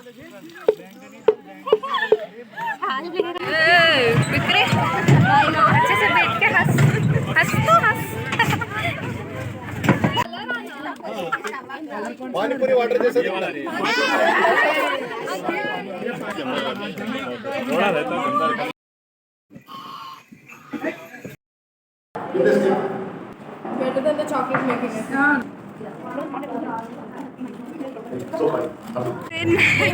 बिक्रे अच्छे से बैठ के हंस हंस तो हंस पानीपुरी वाटर जैसे थोड़ा रहता है better than the chocolate making it.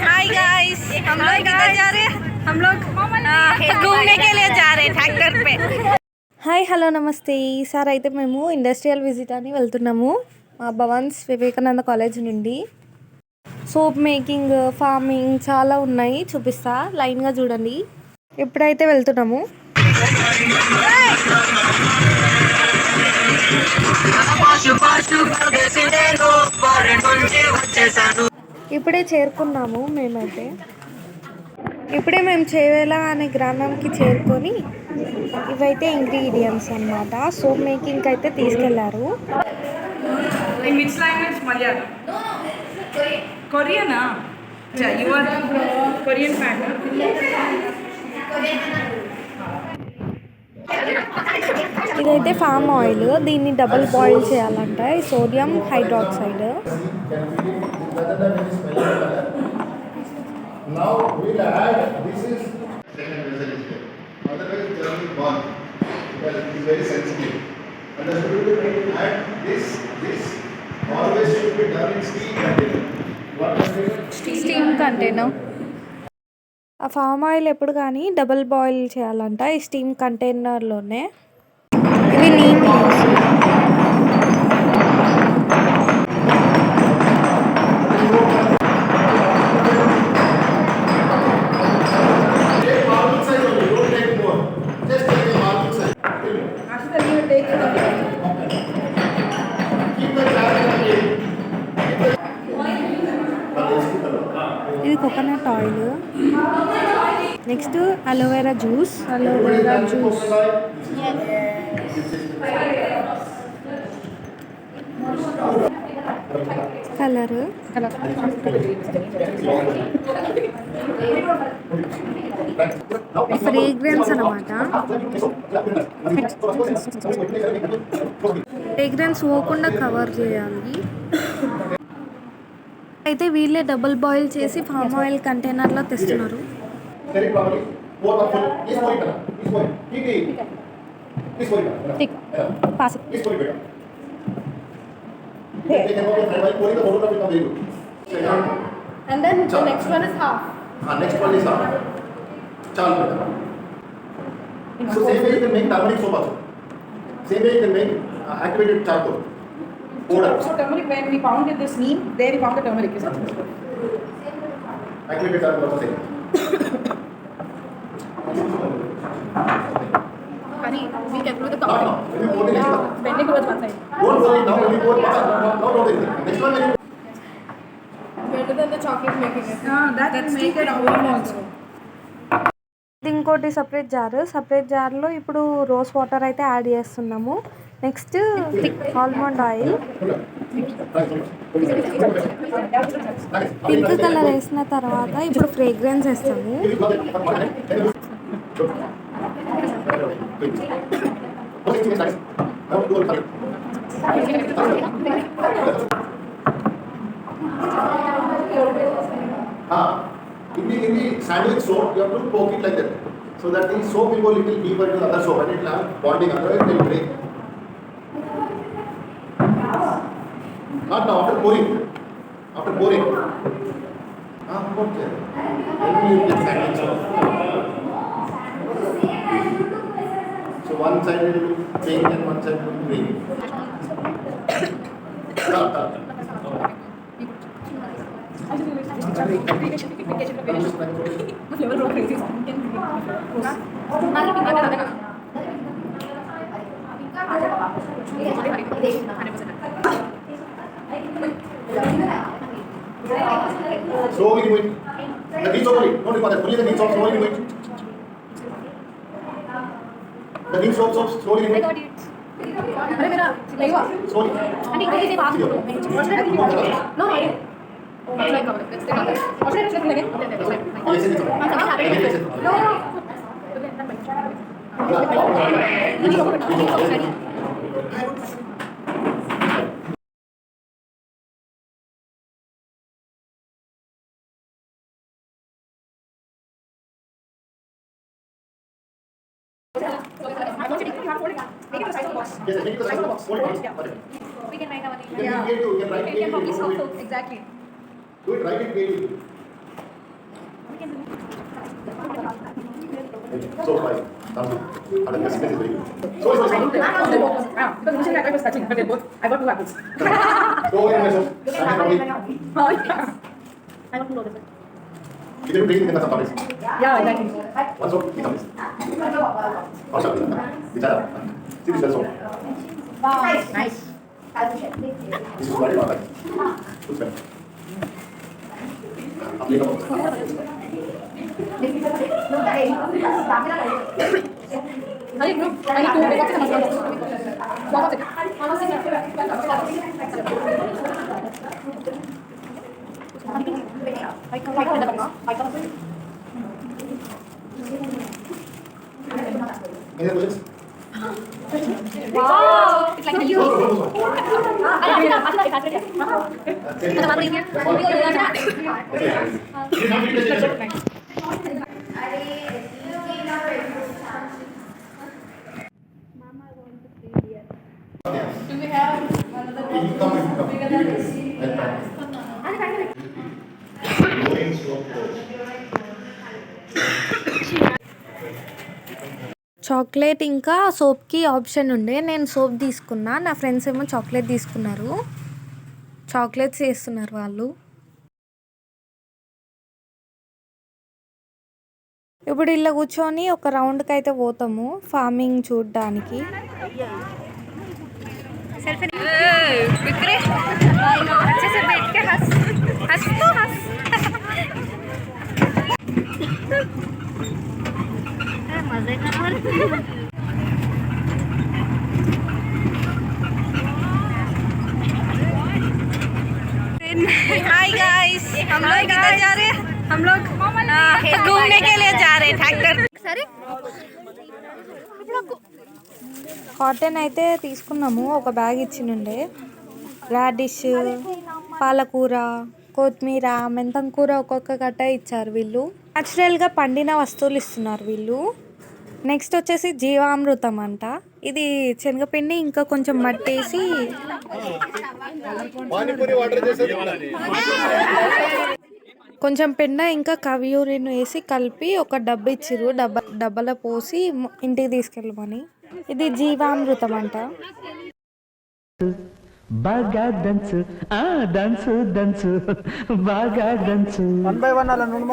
Hi guys, हम लोग किधर जा रहे हैं? हम लोग घूमने के लिए जा रहे हैं ट्रैक्टर पे। హాయ్ హలో నమస్తే. ఈసారి అయితే మేము ఇండస్ట్రియల్ విజిట్ అని వెళ్తున్నాము మా భవన్స్ వివేకానంద కాలేజ్ నుండి. సోప్ మేకింగ్, ఫార్మింగ్ చాలా ఉన్నాయి, చూపిస్తా, లైన్గా చూడండి. ఇప్పుడైతే వెళ్తున్నాము. ఇప్పుడే చేరుకున్నాము మేమైతే. ఇప్పుడే మేము చేవేలా అనే గ్రామంకి చేరుకొని ఇవైతే ఇంగ్రీడియంట్స్ అన్నమాట. సోప్ మేకింగ్కి అయితే తీసుకెళ్లారు. In which language? Malayalam. Korean. You are Korean fan. ఇదైతే ఫామ్ ఆయిల్. దీన్ని డబుల్ బాయిల్ చేయాలంట. ఈ sodium hydroxide. Now we'll add this is second vessel is there. Otherwise generally burn because it is very sensitive. And the student will add this always should be done in steel container. What container? Steam container. ఆ palm oil ఎప్పుడు కానీ double boil చేయాలంట ఈ steam కంటైనర్లోనే. ఇవి neem leaves. ఇది coconut oil. Next aloe vera juice. Colour. Fragrance అన్నమాట. Fragrance పోకుండా cover చేయాలి. అయితే వీళ్ళే డబుల్ బాయిల్ చేసి ఫామ్ ఆయిల్ కంటైనర్లో తెస్తున్నారు. And then the next one is half. Next one is half. Chal beta. So same way you can make turmeric soap also. Same way you can make activated charcoal. So turmeric, when we pounded this neem, there we found the turmeric, is it? Activated charcoal also same. Honey, we can do the No, when you pour the next one. bending towards one side. Don't worry now when you pour no. Next one when you Better than the chocolate making it. That's make it oil also. ఇది ఇంకోటి separate జార్లో ఇప్పుడు rose water అయితే add చేస్తున్నాము. Next almond oil. Pink colour వేసిన తర్వాత ఇప్పుడు fragrance వేస్తాము. in the sandwich soap you have to poke it like that so that the soap will go little deeper into the other soap and it will have bonding, otherwise it will break. Not now, after pouring. Okay. Then you get sandwich soap. So one side will be pink and one side will be green. Slowly do it. The beans only. Don't require that. Only the beans. Slowly do it. The beans slowly do it. अरे मेरा नहीं हुआ Slowly. Aunty इधर से बात करो no Like cover. Let's take cover. Or should I just again? Yes, it's okay. No. Yes, make it the size of the box. Hold it. Okay. We can write our name. You can create, you can write, Indian create, hobbies do it. also. Exactly. Do it, write it, create it. So, fine. Sounds good. And the space is very good. So, Because initially I was touching, but they both, I got 2 apples. Go ahead, myself. Oh, yeah. I want to load it. You can bring in the topics. Yeah, exactly. One soap, three topics. Or something. Bichara. See this well soap. Nice. This is very well. Good smell. Applicable. I need 2 Any other questions? Wow. It's like a Go, go, go. Do we have another chocolate ఇంకా సోప్కి option ఉండే నేను soap తీసుకున్నా, నా friends ఏమో chocolate తీసుకున్నారు. Chocolates వేస్తున్నారు వాళ్ళు. ఇప్పుడు ఇలా కూర్చొని ఒక రౌండ్కి అయితే పోతాము ఫార్మింగ్ చూడడానికి. बिक्री अच्छे से बैठ के हंस हंस तो हंस मजे का मन हाय गाइस हम लोग किधर जा रहे हैं हम लोग घूमने के लिए जा रहे हैं ट्रैक्टर सॉरी కాటన్ అయితే తీసుకున్నాము, ఒక బ్యాగ్ ఇచ్చినుండే. రాడిష్, పాలకూర, కొత్తిమీర, మెంతం కూర ఒక్కొక్క కట్ట ఇచ్చారు వీళ్ళు. న్యాచురల్గా పండిన వస్తువులు ఇస్తున్నారు వీళ్ళు. నెక్స్ట్ వచ్చేసి జీవామృతం అంట. ఇది శనగపిండి ఇంకా కొంచెం మట్టేసి కొంచెం పెండ ఇంకా కవియూరిన్ వేసి కలిపి ఒక డబ్బ ఇచ్చిర్రు. డబ్బలో పోసి ఇంటికి తీసుకెళ్ళమని. ఇది జీవామృతం అంట. బాగా దంచు దంచు దంచు బాగా దంచు 1 by 1 అలా నుండి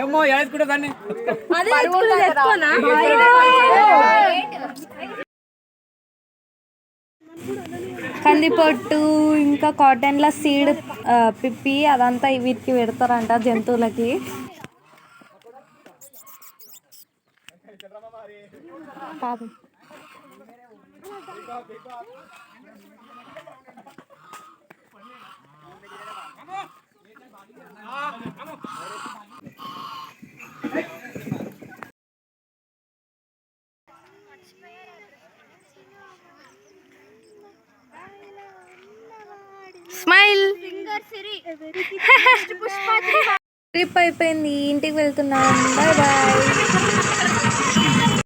ఏమో కూడా దాన్ని కందిపొట్టు ఇంకా కాటన్ల సీడ్ పిప్పి అదంతా వీటికి పెడతారంట జంతువులకి. పాపం స్మైల్. ట్రిప్ అయిపోయింది, ఇంటికి వెళ్తున్నాం. Bye bye.